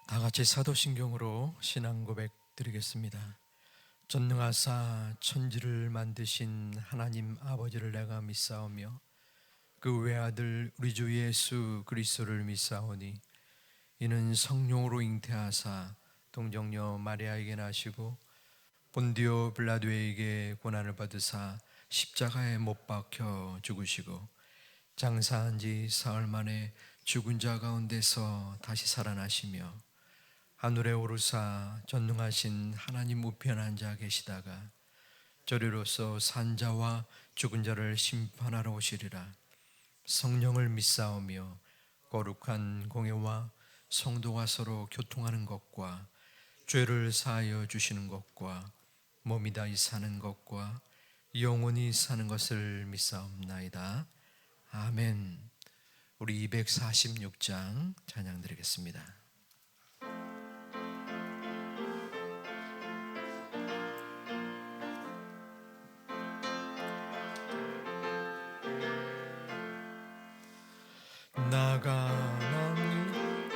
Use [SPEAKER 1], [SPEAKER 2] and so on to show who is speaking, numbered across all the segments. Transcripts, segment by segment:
[SPEAKER 1] 다 같이 사도신경으로 신앙 고백 드리겠습니다. 전능하사 천지를 만드신 하나님 아버지를 내가 믿사오며 그 외아들 우리 주 예수 그리스도를 믿사오니 이는 성령으로 잉태하사 동정녀 마리아에게 나시고 본디오 빌라도에게 고난을 받으사 십자가에 못 박혀 죽으시고 장사한 지 사흘 만에 죽은 자 가운데서 다시 살아나시며 하늘에 오르사 전능하신 하나님 우편 앉아 계시다가 저리로서 산자와 죽은 자를 심판하러 오시리라. 성령을 믿사오며 거룩한 공예와 성도가 서로 교통하는 것과 죄를 사하여 주시는 것과 몸이 다시 사는 것과 영원히 사는 것을 믿사옵나이다. 아멘. 우리 246장 찬양 드리겠습니다. 나가는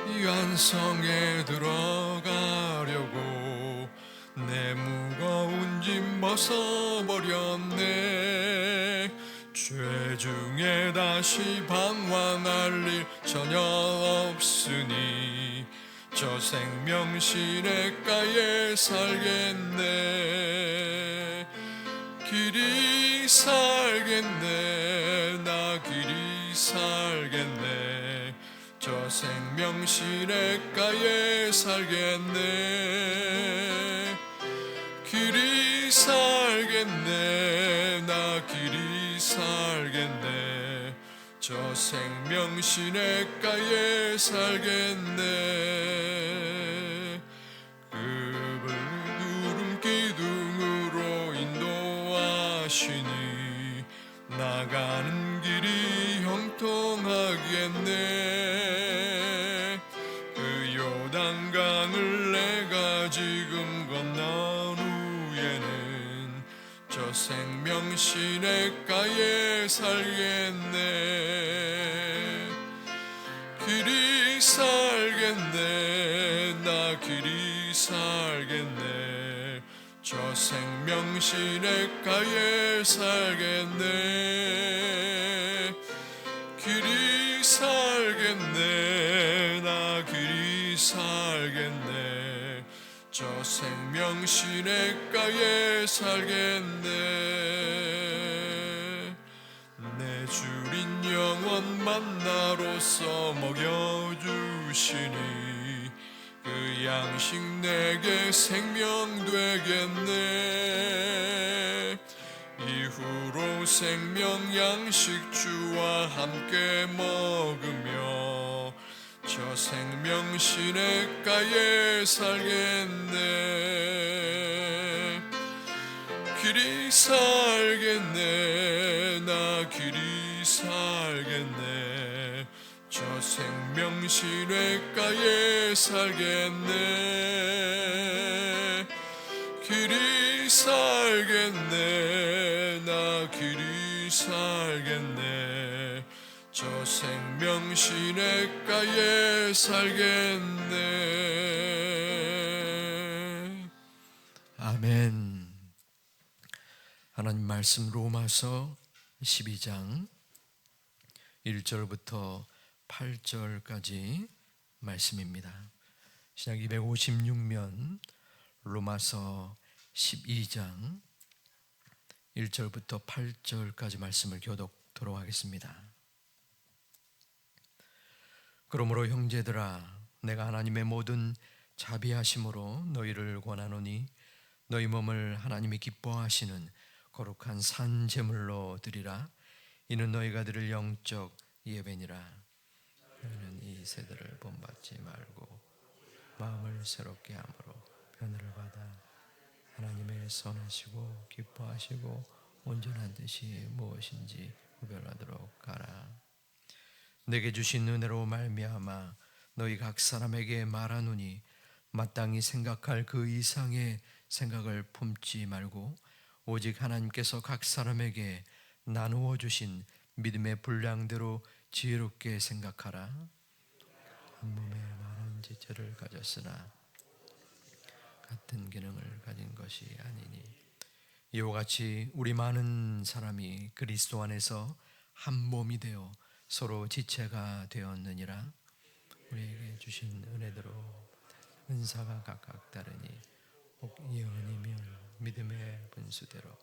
[SPEAKER 1] 이 안성에 들어가려고 내 무거운 짐 벗어버렸네. 죄 중에 다시 방황할 일 전혀 없으니 저 생명 시냇가에 살겠네. 길이 살겠네. 나 길이 살겠네. 저 생명 시냇가에 살겠네. 길이 살겠네. 나 길이 살겠네. 저 생명 시냇가에 살겠네. 구름 기둥으로 인도하시니 나가는 길이 형통하겠네. 그 요단강을 내가 지금 건넌 후에는 저 생명 시냇가에 살겠네. 길이 살겠네. 나 길이 살겠네. 저 생명 시냇가에 살겠네. 길이 살겠네. 나 길이 살겠네. 저 생명 시냇가에 살겠네. 내 주린 영원 만나로서 먹여주시니 그 양식 내게 생명 되겠네. 이후로 생명 양식 주와 함께 먹으며 저 생명 시냇가에 살겠네. 길이 살겠네. 나 길이 살겠네. 저 생명 시냇가에 살겠네. 길이 살겠네. 나 길이 살겠네. 저 생명 시냇가에 살겠네. 아멘. 하나님 말씀 로마서 12장 1절부터 8절까지 말씀입니다. 신약 256면 로마서 12장 1절부터 8절까지 말씀을 교독토록 하겠습니다. 그러므로 형제들아, 내가 하나님의 모든 자비하심으로 너희를 권하노니 너희 몸을 하나님이 기뻐하시는 거룩한 산 제물로 드리라. 이는 너희가 드릴 영적 예배니라. 너희는 이 세대를 본받지 말고 마음을 새롭게 함으로 변화를 받아 하나님의 선하시고 기뻐하시고 온전한 뜻이 무엇인지 구별하도록 가라. 내게 주신 은혜로 말미암아 너희 각 사람에게 말하노니 마땅히 생각할 그 이상의 생각을 품지 말고 오직 하나님께서 각 사람에게 나누어 주신 믿음의 분량대로 지혜롭게 생각하라. 한 몸에 많은 지체를 가졌으나 같은 기능을 가진 것이 아니니 이와 같이 우리 많은 사람이 그리스도 안에서 한 몸이 되어 서로 지체가 되었느니라. 우리에게 주신 은혜대로 은사가 각각 다르니 혹 예언이면 믿음의 분수대로,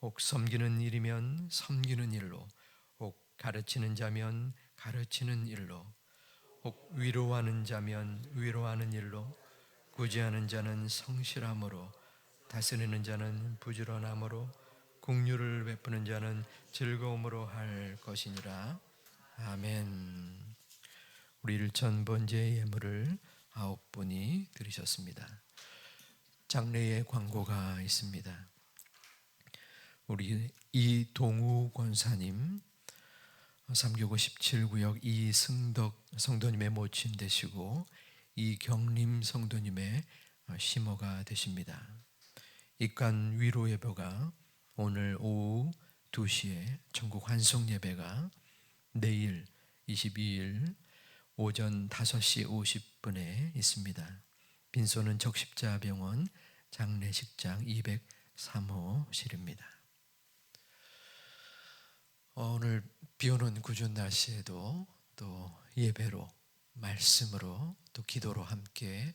[SPEAKER 1] 혹 섬기는 일이면 섬기는 일로, 혹 가르치는 자면 가르치는 일로, 혹 위로하는 자면 위로하는 일로, 구제하는 자는 성실함으로, 다스리는 자는 부지런함으로, 긍휼을 베푸는 자는 즐거움으로 할 것이니라. 아멘. 우리 일천 번째 예물을 9분이 드리셨습니다. 장례의 광고가 있습니다. 우리 이동우 권사님, 삼교구 17구역 이승덕 성도님의 모친 되시고 이경림 성도님의 시모가 되십니다. 입관 위로 예배가 오늘 오후 2시에 전국 환송 예배가 내일 22일 오전 5시 50분에 있습니다. 빈소는 적십자병원 장례식장 203호실입니다. 오늘 비오는 궂은 날씨에도 또 예배로, 말씀으로, 또 기도로 함께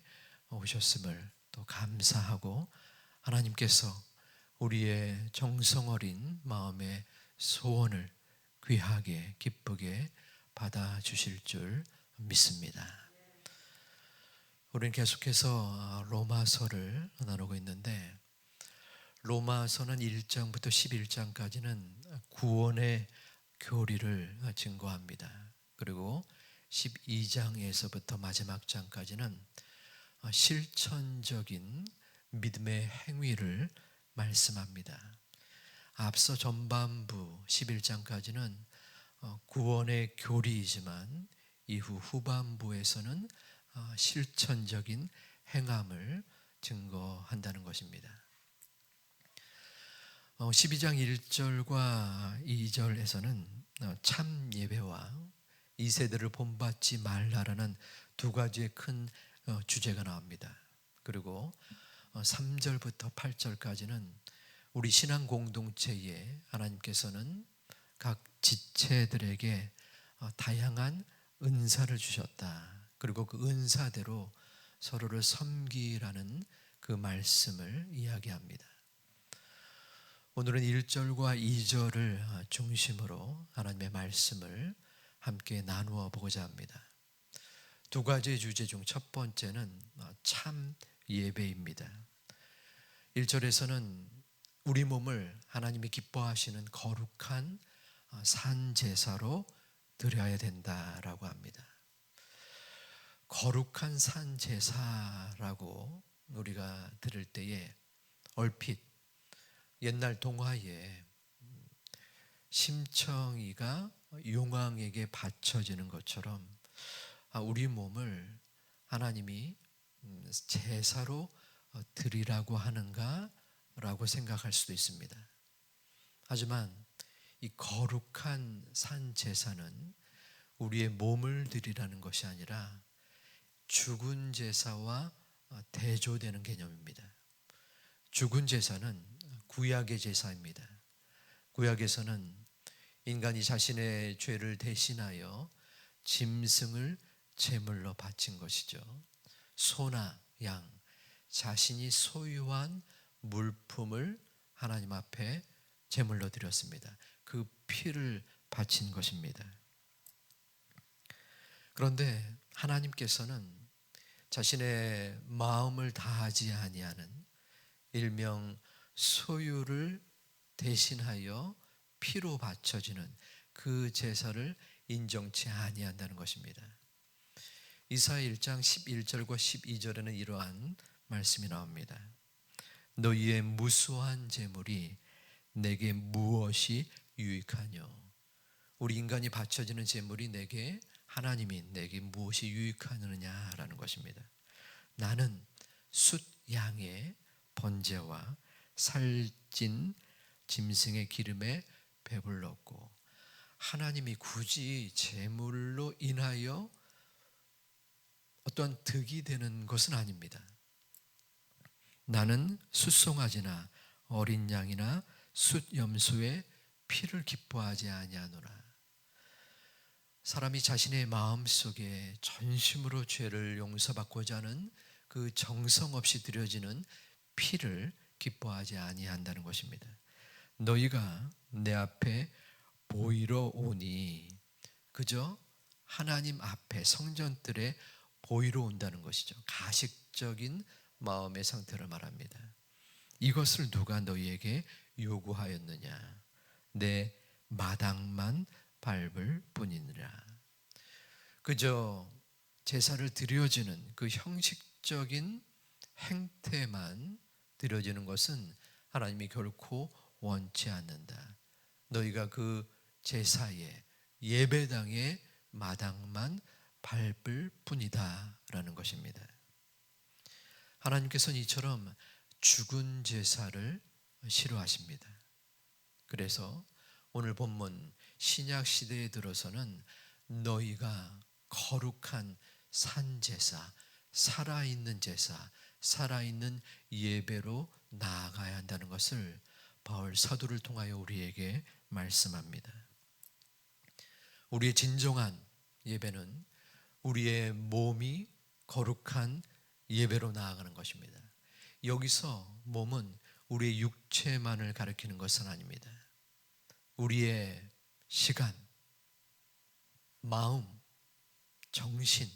[SPEAKER 1] 오셨음을 또 감사하고, 하나님께서 우리의 정성 어린 마음의 소원을 귀하게 기쁘게 받아주실 줄 믿습니다. 우리는 계속해서 로마서를 나누고 있는데, 로마서는 1장부터 11장까지는 구원의 교리를 증거합니다. 그리고 12장에서부터 마지막 장까지는 실천적인 믿음의 행위를 말씀합니다. 앞서 전반부 11장까지는 구원의 교리이지만 이후 후반부에서는 실천적인 행함을 증거한다는 것입니다. 12장 1절과 2절에서는 참 예배와 이세대를 본받지 말라라는 두 가지의 큰 주제가 나옵니다. 그리고 3절부터 8절까지는 우리 신앙 공동체에 하나님께서는 각 지체들에게 다양한 은사를 주셨다. 그리고 그 은사대로 서로를 섬기라는 그 말씀을 이야기합니다. 오늘은 1절과 2절을 중심으로 하나님의 말씀을 함께 나누어 보고자 합니다. 두 가지의 주제 중 첫 번째는 참 예배입니다. 1절에서는 우리 몸을 하나님이 기뻐하시는 거룩한 산제사로 드려야 된다라고 합니다. 거룩한 산제사라고 우리가 들을 때에 얼핏 옛날 동화에 심청이가 용왕에게 바쳐지는 것처럼 우리 몸을 하나님이 제사로 드리라고 하는가 라고 생각할 수도 있습니다. 하지만 이 거룩한 산제사는 우리의 몸을 드리라는 것이 아니라 죽은 제사와 대조되는 개념입니다. 죽은 제사는 구약의 제사입니다. 구약에서는 인간이 자신의 죄를 대신하여 짐승을 제물로 바친 것이죠. 소나 양, 자신이 소유한 물품을 하나님 앞에 제물로 드렸습니다. 그 피를 바친 것입니다. 그런데 하나님께서는 자신의 마음을 다하지 아니하는, 일명 소유를 대신하여 피로 바쳐지는 그 제사를 인정치 아니한다는 것입니다. 이사야 1장 11절과 12절에는 이러한 말씀이 나옵니다. 너희의 무수한 제물이 내게 무엇이 유익하뇨? 우리 인간이 바쳐지는 제물이 내게, 하나님이 내게 무엇이 유익하느냐라는 것입니다. 나는 숫 양의 번제와 살찐 짐승의 기름에 배불렀고, 하나님이 굳이 제물로 인하여 어떠한 득이 되는 것은 아닙니다. 나는 숫송아지나 어린 양이나 숫염소의 피를 기뻐하지 아니하노라. 사람이 자신의 마음속에 전심으로 죄를 용서받고자 하는 그 정성 없이 드려지는 피를 기뻐하지 아니한다는 것입니다. 너희가 내 앞에 보이러 오니, 그저 하나님 앞에 성전들에 보이러 온다는 것이죠. 가식적인 마음의 상태를 말합니다. 이것을 누가 너희에게 요구하였느냐? 내 마당만 밟을 뿐이니라. 그저 제사를 드려지는 그 형식적인 행태만 드려지는 것은 하나님이 결코 원치 않는다. 너희가 그 제사의 예배당의 마당만 밟을 뿐이다 라는 것입니다. 하나님께서는 이처럼 죽은 제사를 싫어하십니다. 그래서 오늘 본문 신약 시대에 들어서는 너희가 거룩한 산제사, 살아있는 제사, 살아있는 예배로 나아가야 한다는 것을 바울 사도를 통하여 우리에게 말씀합니다. 우리의 진정한 예배는 우리의 몸이 거룩한 예배로 나아가는 것입니다. 여기서 몸은 우리의 육체만을 가리키는 것은 아닙니다. 우리의 시간, 마음, 정신,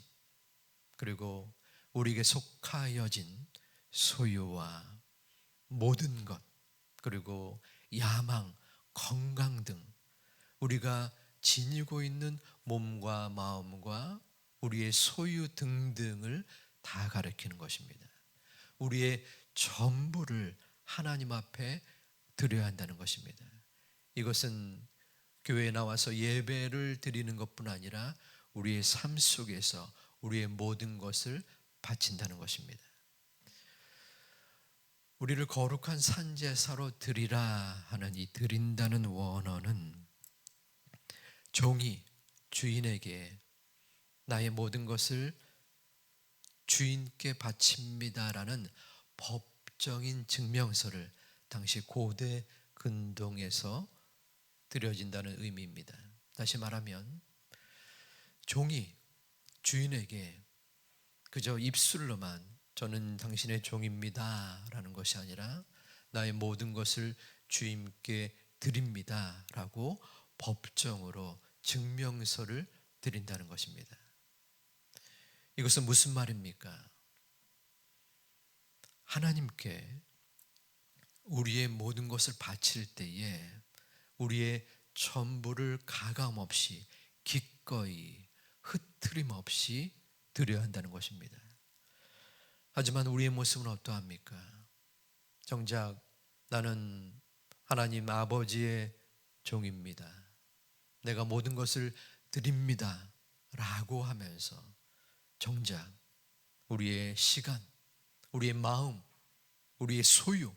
[SPEAKER 1] 그리고 우리에게 속하여진 소유와 모든 것, 그리고 야망, 건강 등 우리가 지니고 있는 몸과 마음과 우리의 소유 등등을 다 가리키는 것입니다. 우리의 전부를 하나님 앞에 드려야 한다는 것입니다. 이것은 교회에 나와서 예배를 드리는 것뿐 아니라 우리의 삶 속에서 우리의 모든 것을 바친다는 것입니다. 우리를 거룩한 산제사로 드리라 하는 이 드린다는 원어는 종이 주인에게 나의 모든 것을 주인께 바칩니다라는 법정인 증명서를 당시 고대 근동에서 드려진다는 의미입니다. 다시 말하면 종이 주인에게 그저 입술로만 저는 당신의 종입니다 라는 것이 아니라 나의 모든 것을 주인께 드립니다 라고 법정으로 증명서를 드린다는 것입니다. 이것은 무슨 말입니까? 하나님께 우리의 모든 것을 바칠 때에 우리의 전부를 가감없이 기꺼이 흐트림 없이 드려야 한다는 것입니다. 하지만 우리의 모습은 어떠합니까? 정작 나는 하나님 아버지의 종입니다. 내가 모든 것을 드립니다 라고 하면서 정작 우리의 시간, 우리의 마음, 우리의 소유,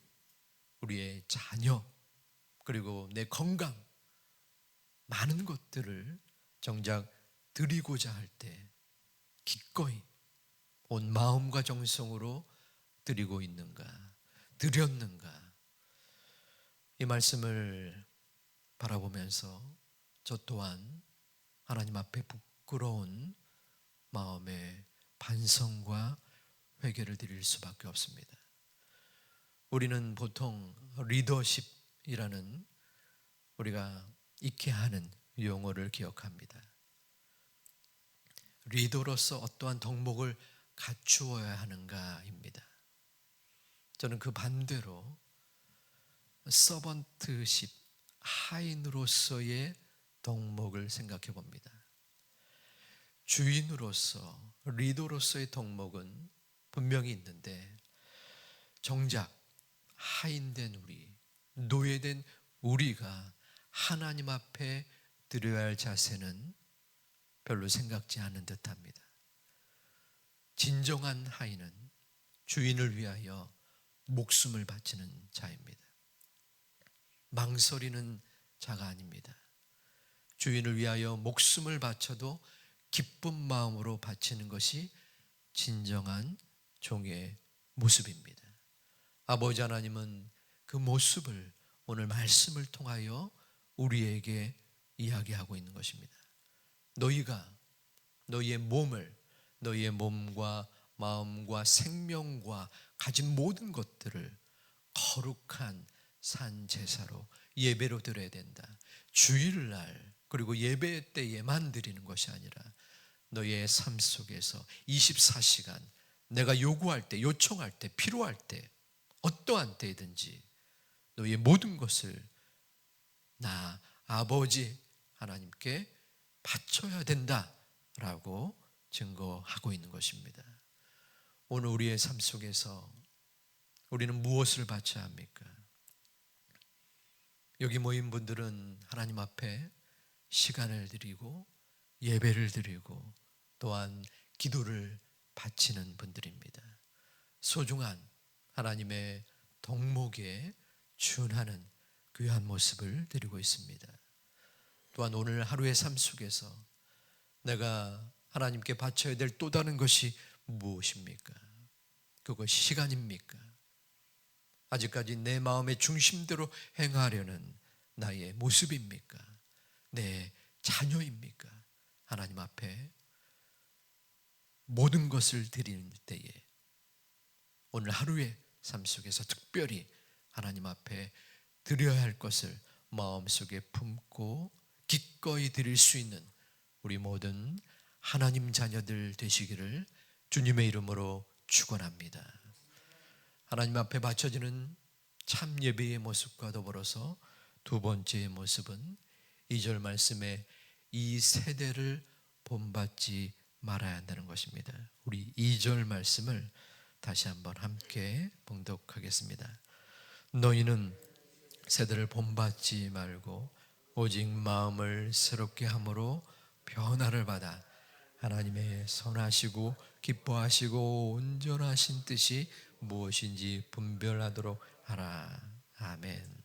[SPEAKER 1] 우리의 자녀, 그리고 내 건강, 많은 것들을 정작 드리고자 할 때 기꺼이 온 마음과 정성으로 드리고 있는가, 드렸는가? 이 말씀을 바라보면서 저 또한 하나님 앞에 부끄러운 마음의 반성과 회개를 드릴 수밖에 없습니다. 우리는 보통 리더십이라는 우리가 익히 하는 용어를 기억합니다. 리더로서 어떠한 덕목을 갖추어야 하는가입니다. 저는 그 반대로 서번트십, 하인으로서의 덕목을 생각해 봅니다. 주인으로서, 리더로서의 덕목은 분명히 있는데 정작 하인된 우리, 노예된 우리가 하나님 앞에 드려야 할 자세는 별로 생각지 않은 듯합니다. 진정한 하인은 주인을 위하여 목숨을 바치는 자입니다. 망설이는 자가 아닙니다. 주인을 위하여 목숨을 바쳐도 기쁜 마음으로 바치는 것이 진정한 종의 모습입니다. 아버지 하나님은 그 모습을 오늘 말씀을 통하여 우리에게 이야기하고 있는 것입니다. 너희가 너희의 몸과 마음과 생명과 가진 모든 것들을 거룩한 산 제사로 예배로 드려야 된다. 주일날 그리고 예배 때에만 드리는 것이 아니라 너희의 삶 속에서 24시간 내가 요구할 때, 요청할 때, 필요할 때, 어떠한 때든지 너희의 모든 것을 나 아버지 하나님께 바쳐야 된다라고 증거하고 있는 것입니다. 오늘 우리의 삶 속에서 우리는 무엇을 바쳐야 합니까? 여기 모인 분들은 하나님 앞에 시간을 드리고 예배를 드리고 또한 기도를 바치는 분들입니다. 소중한 하나님의 덕목에 준하는 귀한 모습을 드리고 있습니다. 또한 오늘 하루의 삶 속에서 내가 하나님께 바쳐야 될 또 다른 것이 무엇입니까? 그것이 시간입니까? 아직까지 내 마음의 중심대로 행하려는 나의 모습입니까? 내 자녀입니까? 하나님 앞에 모든 것을 드리는 때에 오늘 하루의 삶 속에서 특별히 하나님 앞에 드려야 할 것을 마음속에 품고 기꺼이 드릴 수 있는 우리 모든 하나님 자녀들 되시기를 주님의 이름으로 축원합니다. 하나님 앞에 바쳐지는 참 예배의 모습과 더불어서 두 번째의 모습은 2절 말씀에 이 세대를 본받지 말아야 한다는 것입니다. 우리 2절 말씀을 다시 한번 함께 봉독하겠습니다. 너희는 세대를 본받지 말고 오직 마음을 새롭게 함으로 변화를 받아 하나님의 선하시고 기뻐하시고 온전하신 뜻이 무엇인지 분별하도록 하라. 아멘.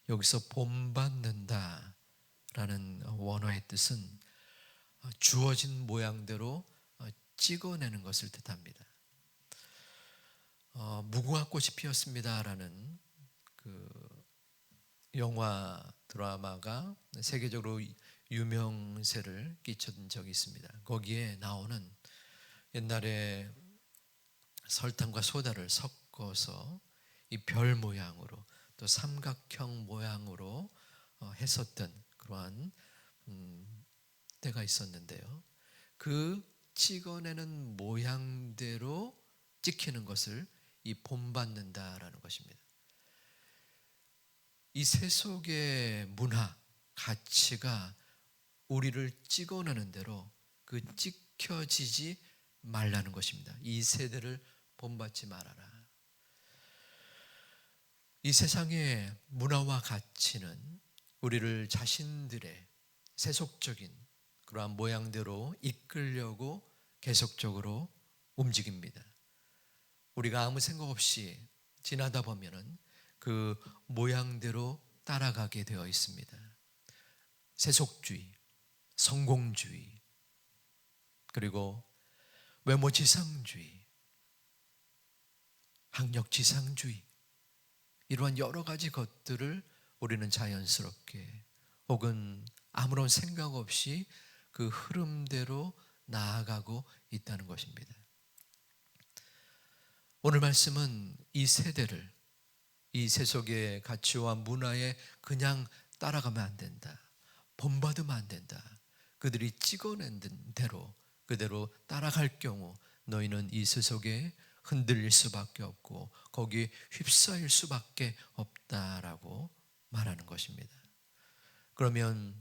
[SPEAKER 1] 여기서 본받는다 라는 원어의 뜻은 주어진 모양대로 찍어내는 것을 뜻합니다. 무궁화 꽃이 피었습니다 라는 그 영화 드라마가 세계적으로 유명세를 끼친 적이 있습니다. 거기에 나오는 옛날에 설탕과 소다를 섞어서 이 별 모양으로 또 삼각형 모양으로 했었던 그러한 때가 있었는데요. 그 찍어내는 모양대로 찍히는 것을 이 본받는다라는 것입니다. 이 세속의 문화, 가치가 우리를 찍어내는 대로 그 찍혀지지 말라는 것입니다. 이 세대를 본받지 말아라. 이 세상의 문화와 가치는 우리를 자신들의 세속적인 그러한 모양대로 이끌려고 계속적으로 움직입니다. 우리가 아무 생각 없이 지나다 보면은 그 모양대로 따라가게 되어 있습니다. 세속주의, 성공주의, 그리고 외모지상주의, 학력지상주의, 이러한 여러 가지 것들을 우리는 자연스럽게 혹은 아무런 생각 없이 그 흐름대로 나아가고 있다는 것입니다. 오늘 말씀은 이 세대를 이 세속의 가치와 문화에 그냥 따라가면 안 된다. 본받으면 안 된다. 그들이 찍어낸 대로 그대로 따라갈 경우 너희는 이 세속에 흔들릴 수밖에 없고 거기에 휩싸일 수밖에 없다라고 말하는 것입니다. 그러면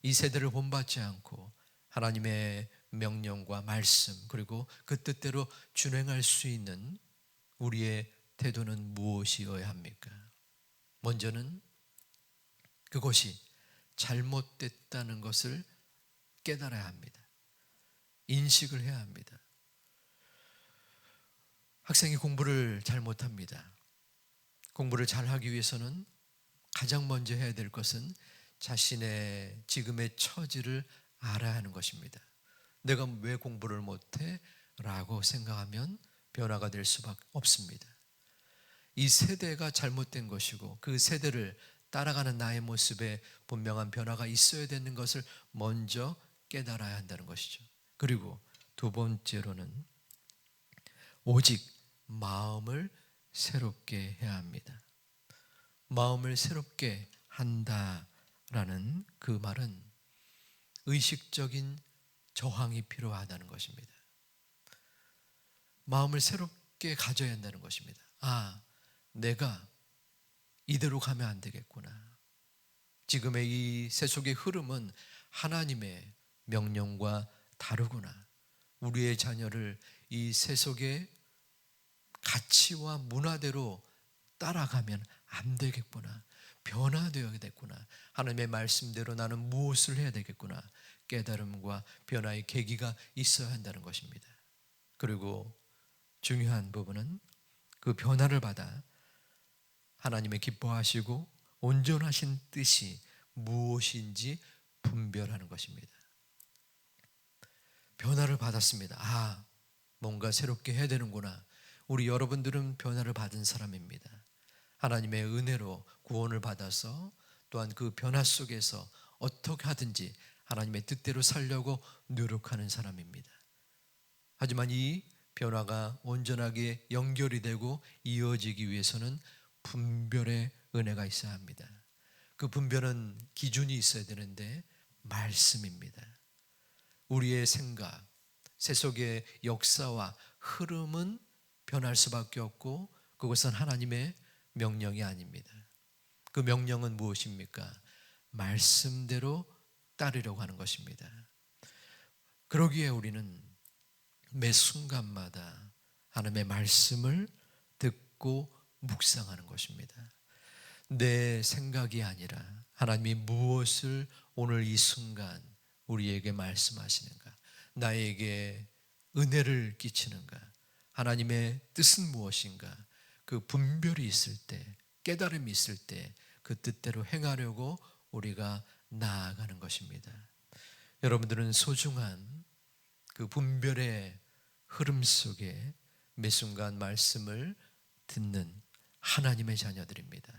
[SPEAKER 1] 이 세대를 본받지 않고 하나님의 명령과 말씀 그리고 그 뜻대로 준행할 수 있는 우리의 태도는 무엇이어야 합니까? 먼저는 그것이 잘못됐다는 것을 깨달아야 합니다. 인식을 해야 합니다. 학생이 공부를 잘 못합니다. 공부를 잘하기 위해서는 가장 먼저 해야 될 것은 자신의 지금의 처지를 알아야 하는 것입니다. 내가 왜 공부를 못해? 라고 생각하면 변화가 될 수밖에 없습니다. 이 세대가 잘못된 것이고 그 세대를 따라가는 나의 모습에 분명한 변화가 있어야 되는 것을 먼저 깨달아야 한다는 것이죠. 그리고 두 번째로는 오직 마음을 새롭게 해야 합니다. 마음을 새롭게 한다라는 그 말은 의식적인 저항이 필요하다는 것입니다. 마음을 새롭게 가져야 한다는 것입니다. 아, 내가 이대로 가면 안 되겠구나. 지금의 이 세속의 흐름은 하나님의 명령과 다르구나. 우리의 자녀를 이 세속의 가치와 문화대로 따라가면 안 되겠구나. 변화되어야 되겠구나. 하나님의 말씀대로 나는 무엇을 해야 되겠구나. 깨달음과 변화의 계기가 있어야 한다는 것입니다. 그리고 중요한 부분은 그 변화를 받아 하나님의 기뻐하시고 온전하신 뜻이 무엇인지 분별하는 것입니다. 변화를 받았습니다. 아, 뭔가 새롭게 해야 되는구나. 우리 여러분들은 변화를 받은 사람입니다. 하나님의 은혜로 구원을 받아서 또한 그 변화 속에서 어떻게 하든지 하나님의 뜻대로 살려고 노력하는 사람입니다. 하지만 이 변화가 온전하게 연결이 되고 이어지기 위해서는 분별의 은혜가 있어야 합니다. 그 분별은 기준이 있어야 되는데 말씀입니다. 우리의 생각, 세속의 역사와 흐름은 변할 수밖에 없고 그것은 하나님의 명령이 아닙니다. 그 명령은 무엇입니까? 말씀대로 따르려고 하는 것입니다. 그러기에 우리는 매 순간마다 하나님의 말씀을 듣고 묵상하는 것입니다. 내 생각이 아니라 하나님이 무엇을 오늘 이 순간 우리에게 말씀하시는가, 나에게 은혜를 끼치는가, 하나님의 뜻은 무엇인가, 그 분별이 있을 때, 깨달음이 있을 때 그 뜻대로 행하려고 우리가 나아가는 것입니다. 여러분들은 소중한 그 분별의 흐름 속에 매 순간 말씀을 듣는 하나님의 자녀들입니다.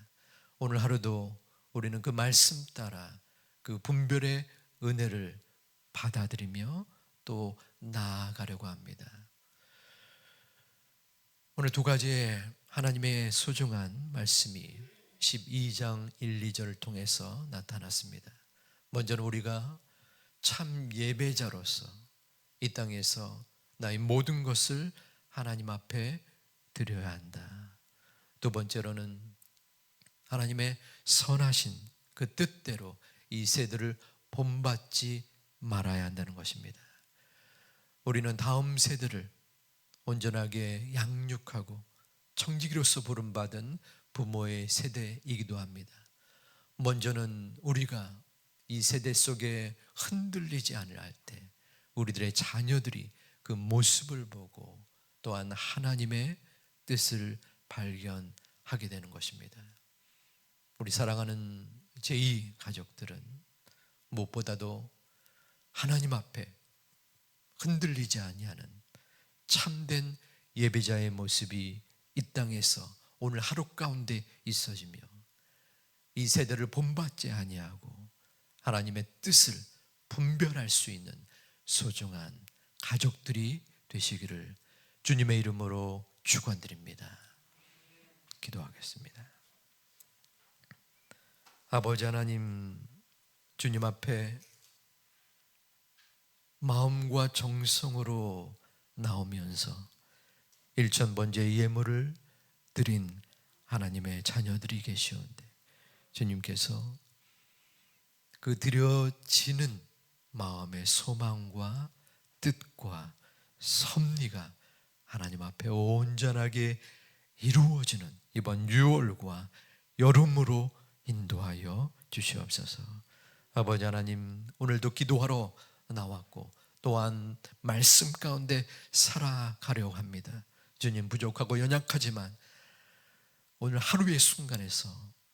[SPEAKER 1] 오늘 하루도 우리는 그 말씀 따라 그 분별의 은혜를 받아들이며 또 나아가려고 합니다. 오늘 두 가지의 하나님의 소중한 말씀이 12장 1, 2절을 통해서 나타났습니다. 먼저는 우리가 참 예배자로서 이 땅에서 나의 모든 것을 하나님 앞에 드려야 한다. 두 번째로는 하나님의 선하신 그 뜻대로 이 세대를 본받지 말아야 한다는 것입니다. 우리는 다음 세대를 온전하게 양육하고 청지기로서 부름받은 부모의 세대이기도 합니다. 먼저는 우리가 이 세대 속에 흔들리지 않을 할 때 우리들의 자녀들이 그 모습을 보고 또한 하나님의 뜻을 발견하게 되는 것입니다. 우리 사랑하는 제2 가족들은 무엇보다도 하나님 앞에 흔들리지 아니하는 참된 예배자의 모습이 이 땅에서 오늘 하루 가운데 있어지며 이 세대를 본받지 아니하고 하나님의 뜻을 분별할 수 있는 소중한 가족들이 되시기를 주님의 이름으로 축원드립니다. 기도하겠습니다. 아버지 하나님, 주님 앞에 마음과 정성으로 나오면서 일천번째 예물을 드린 하나님의 자녀들이 계시온데 주님께서 그 드려지는 마음의 소망과 뜻과 섭리가 하나님 앞에 온전하게 이루어지는 이번 6월과 여름으로 인도하여 주시옵소서. 아버지 하나님, 오늘도 기도하러 나왔고 또한 말씀 가운데 살아가려고 합니다. 주님, 부족하고 연약하지만 오늘 하루의 순간에서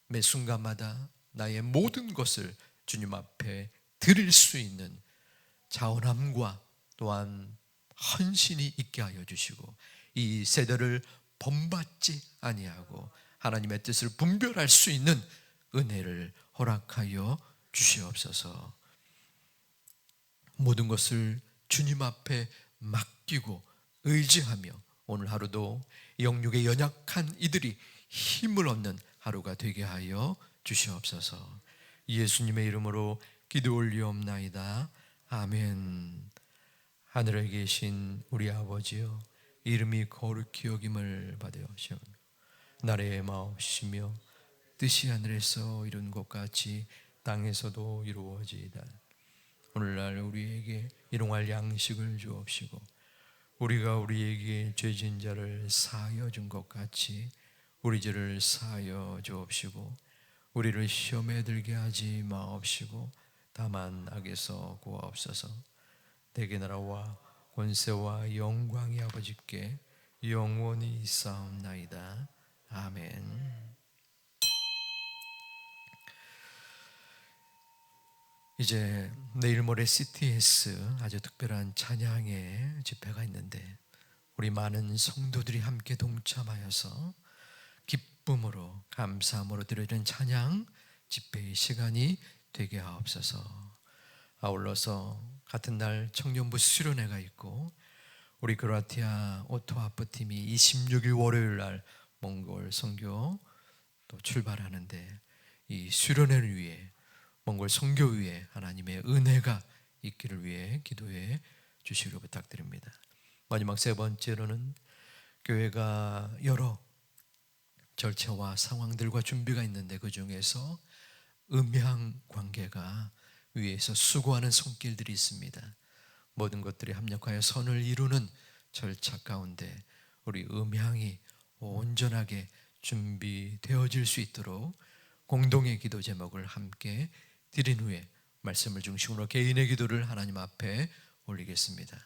[SPEAKER 1] 매 순간마다 나의 모든 것을 주님 앞에 드릴 수 있는 자원함과 또한 헌신이 있게 하여 주시고 이 세대를 본받지 아니하고 하나님의 뜻을 분별할 수 있는 은혜를 허락하여 주시옵소서. 모든 것을 주님 앞에 맡기고 의지하며 오늘 하루도 영육에 연약한 이들이 힘을 얻는 하루가 되게 하여 주시옵소서. 예수님의 이름으로 기도 올리옵나이다. 아멘. 하늘에 계신 우리 아버지여, 이름이 거룩히 여김을 받으시오며 나라의 마옵시며 뜻이 하늘에서 이룬 것 같이 땅에서도 이루어지이다. 오늘날 우리에게 일용할 양식을 주옵시고 우리가 우리에게 죄진 자를 사하여 준 것 같이 우리 죄를 사하여 주옵시고 우리를 시험에 들게 하지 마옵시고 다만 악에서 구하옵소서. 대개 나라와 권세와 영광이 아버지께 영원히 있사옵나이다. 아멘. 이제 내일 모레 CTS 아주 특별한 찬양의 집회가 있는데 우리 많은 성도들이 함께 동참하여서 기쁨으로 감사함으로 드려지는 찬양 집회의 시간이 되게 하옵소서. 아울러서 같은 날 청년부 수련회가 있고 우리 그라티아 오토아프팀이 26일 월요일 날 몽골 선교 또 출발하는데 이 수련회를 위해 몽골 선교 위에 하나님의 은혜가 있기를 위해 기도해 주시기를 부탁드립니다. 마지막 세 번째로는 교회가 여러 절차와 상황들과 준비가 있는데 그 중에서 음향 관계가 위에서 수고하는 손길들이 있습니다. 모든 것들이 합력하여 선을 이루는 절차 가운데 우리 음향이 온전하게 준비되어질 수 있도록 공동의 기도 제목을 함께 드린 후에 말씀을 중심으로 개인의 기도를 하나님 앞에 올리겠습니다.